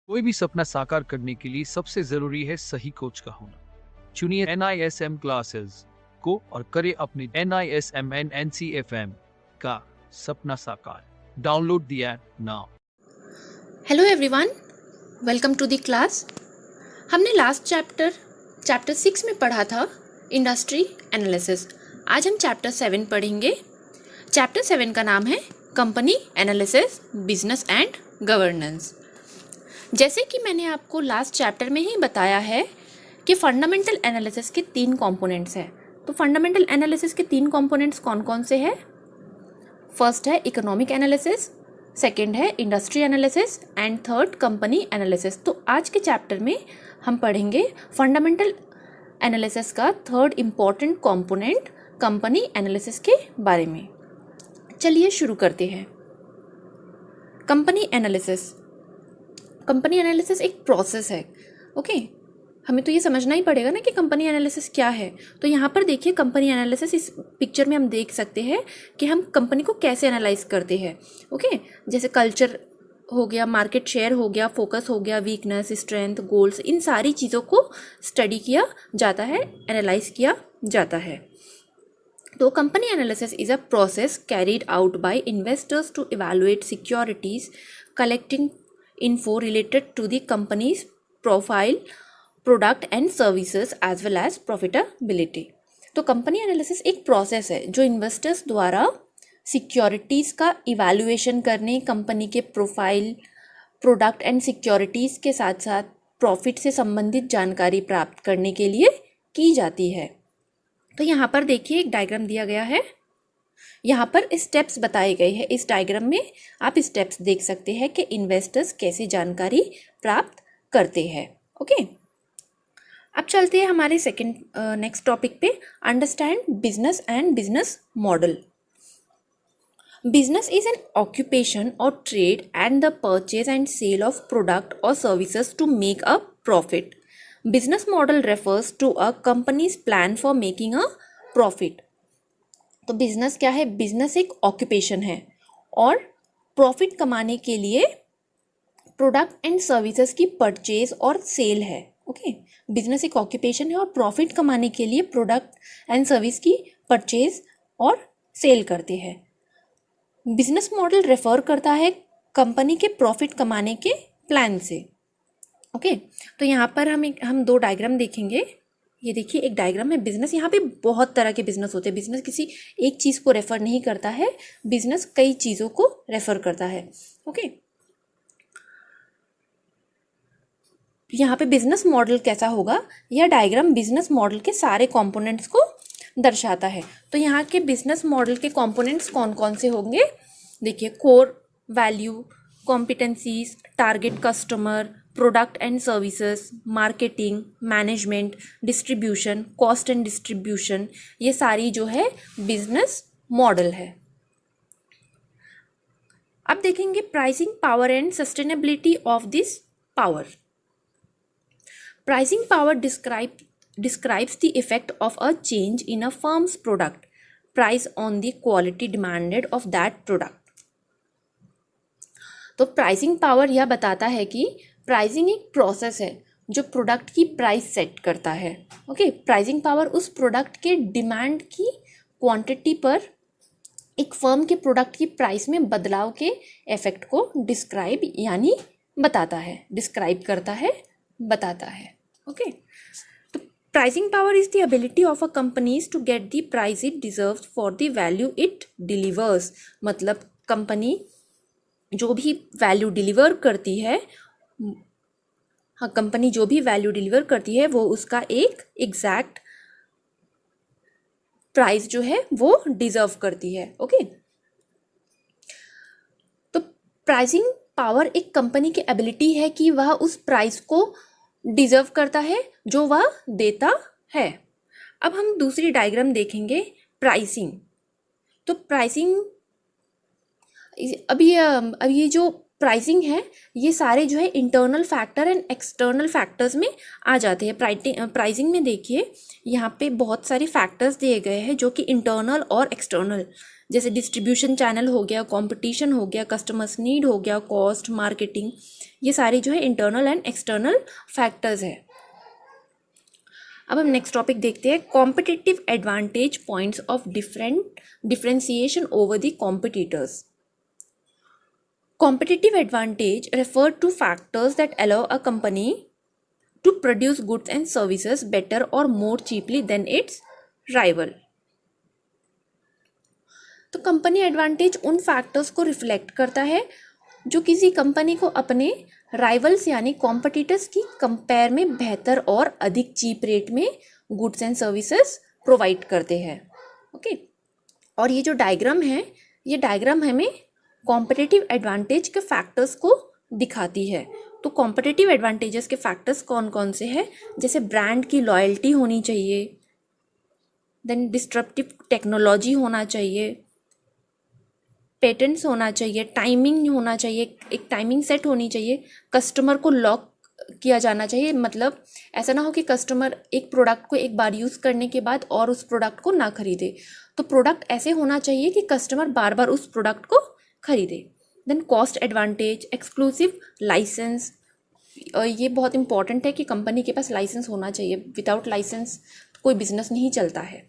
कोई भी सपना साकार करने के लिए सबसे जरूरी है सही कोच का होना। चुनिए NISM क्लासेस को और करें अपने NISM NCFM का सपना साकार। Download the app now. Hello everyone, welcome to the class. हमने लास्ट चैप्टर 6 में पढ़ा था इंडस्ट्री एनालिसिस। आज हम चैप्टर 7 पढ़ेंगे। चैप्टर 7 का नाम है company analysis, business and governance. जैसे कि मैंने आपको लास्ट चैप्टर में ही बताया है कि फंडामेंटल एनालिसिस के 3 कंपोनेंट्स हैं। तो फंडामेंटल एनालिसिस के 3 कंपोनेंट्स कौन कौन से हैं? फर्स्ट है इकोनॉमिक एनालिसिस, सेकेंड है industry analysis and third company analysis. तो आज के चैप्टर में हम पढ़ेंगे फंडामेंटल एनालिसिस का third important component company analysis के बारे में। चलिए शुरू करते हैं। कंपनी एनालिसिस एक प्रोसेस है। ओके, हमें तो ये समझना ही पड़ेगा ना कि कंपनी एनालिसिस क्या है। तो यहाँ पर देखिए, कंपनी एनालिसिस इस पिक्चर में हम देख सकते हैं कि हम कंपनी को कैसे एनालाइज करते हैं। ओके, जैसे कल्चर हो गया, मार्केट शेयर हो गया, फोकस हो गया, वीकनेस, स्ट्रेंथ, गोल्स, इन सारी चीज़ों को स्टडी किया जाता है, एनालाइज किया जाता है। तो company analysis is a process carried out by investors to evaluate securities, collecting info related to the company's profile, product and services as well as profitability। तो कंपनी एनालिसिस एक प्रोसेस है जो इन्वेस्टर्स द्वारा securities का evaluation करने, company के profile, product and securities के साथ साथ प्रॉफिट से संबंधित जानकारी प्राप्त करने के लिए की जाती है। तो यहाँ पर देखिए एक डायग्राम दिया गया है, यहाँ पर स्टेप्स बताए गए हैं। इस डायग्राम में आप स्टेप्स देख सकते हैं कि इन्वेस्टर्स कैसे जानकारी प्राप्त करते हैं। ओके, अब चलते हैं हमारे नेक्स्ट टॉपिक पे, understand business and business model. Business is an occupation और trade and the purchase and sale of product और services to make a profit. Business model refers to a company's plan for making a profit. तो business क्या है? Business एक occupation है और profit कमाने के लिए प्रोडक्ट एंड सर्विसेज की परचेज और सेल है। ओके, बिजनेस एक ऑक्यूपेशन है और प्रॉफिट कमाने के लिए प्रोडक्ट एंड सर्विस की परचेज और सेल करते हैं। बिजनेस मॉडल रेफर करता है कंपनी के प्रॉफिट कमाने के प्लान से। ओके, तो यहाँ पर हम 2 डायग्राम देखेंगे। ये देखिए एक डायग्राम है बिजनेस। यहाँ पे बहुत तरह के बिजनेस होते हैं। बिजनेस किसी एक चीज़ को रेफर नहीं करता है, बिजनेस कई चीज़ों को रेफर करता है। ओके, यहाँ पे बिजनेस मॉडल कैसा होगा? यह डायग्राम बिजनेस मॉडल के सारे कंपोनेंट्स को दर्शाता है। तो यहाँ के बिजनेस मॉडल के कंपोनेंट्स कौन कौन से होंगे? देखिए, core value, competencies, target customer, product and services, marketing, management, distribution, cost and distribution, ये सारी जो है बिजनेस मॉडल है। अब देखेंगे pricing power and sustainability of this power. Pricing power describes the effect of a change in a firm's product price on the quality demanded of that product। तो pricing power यह बताता है कि pricing एक process है जो product की price set करता है। ओके, प्राइसिंग पावर उस प्रोडक्ट के डिमांड की क्वांटिटी पर एक फर्म के प्रोडक्ट की प्राइस में बदलाव के इफेक्ट को डिस्क्राइब यानी बताता है, डिस्क्राइब करता है, बताता है। ओके, तो pricing power is the ability of a company's to get the price it deserves for the value it delivers. मतलब कंपनी जो भी वैल्यू डिलीवर करती है, हाँ, कंपनी जो भी वैल्यू डिलीवर करती है वो उसका एक एग्जैक्ट प्राइस जो है वो डिजर्व करती है। ओके, तो प्राइसिंग पावर एक कंपनी की एबिलिटी है कि वह उस प्राइस को डिजर्व करता है जो वह देता है। अब हम दूसरी डायग्राम देखेंगे, प्राइसिंग। तो प्राइसिंग अब ये जो प्राइसिंग है, ये सारे जो है internal factor and external factors में आ जाते हैं। प्राइसिंग में देखिए यहाँ पे बहुत सारे फैक्टर्स दिए गए हैं जो कि इंटरनल और एक्सटर्नल जैसे डिस्ट्रीब्यूशन चैनल हो गया, कंपटीशन हो गया, कस्टमर्स नीड हो गया, कॉस्ट, मार्केटिंग, ये सारे जो है इंटरनल एंड एक्सटर्नल फैक्टर्स है। अब हम नेक्स्ट टॉपिक देखते हैं, competitive advantage points of differentiation over the competitors. Competitive advantage refer to factors that allow a company to produce goods and services better or more cheaply than its rival. तो company advantage उन factors को reflect करता है जो किसी company को अपने rivals यानी कॉम्पिटिटर्स की कंपेयर में बेहतर और अधिक चीप रेट में गुड्स एंड सर्विसेज प्रोवाइड करते हैं। ओके, और ये जो डायग्राम है, ये डायग्राम हमें कॉम्पिटिटिव एडवांटेज के फैक्टर्स को दिखाती है। तो कॉम्पिटिटिव एडवांटेजेस के फैक्टर्स कौन कौन से हैं, जैसे ब्रांड की लॉयल्टी होनी चाहिए, देन डिस्ट्रप्टिव टेक्नोलॉजी होना चाहिए, पेटेंट्स होना चाहिए, टाइमिंग होना चाहिए, एक टाइमिंग सेट होनी चाहिए, कस्टमर को लॉक किया जाना चाहिए, मतलब ऐसा ना हो कि कस्टमर एक प्रोडक्ट को एक बार यूज़ करने के बाद और उस प्रोडक्ट को ना खरीदे। तो प्रोडक्ट ऐसे होना चाहिए कि कस्टमर बार बार उस प्रोडक्ट को खरीदे। Then cost advantage, exclusive licence, ये बहुत इंपॉर्टेंट है कि कंपनी के पास लाइसेंस होना चाहिए, विदाउट लाइसेंस कोई बिजनेस नहीं चलता है।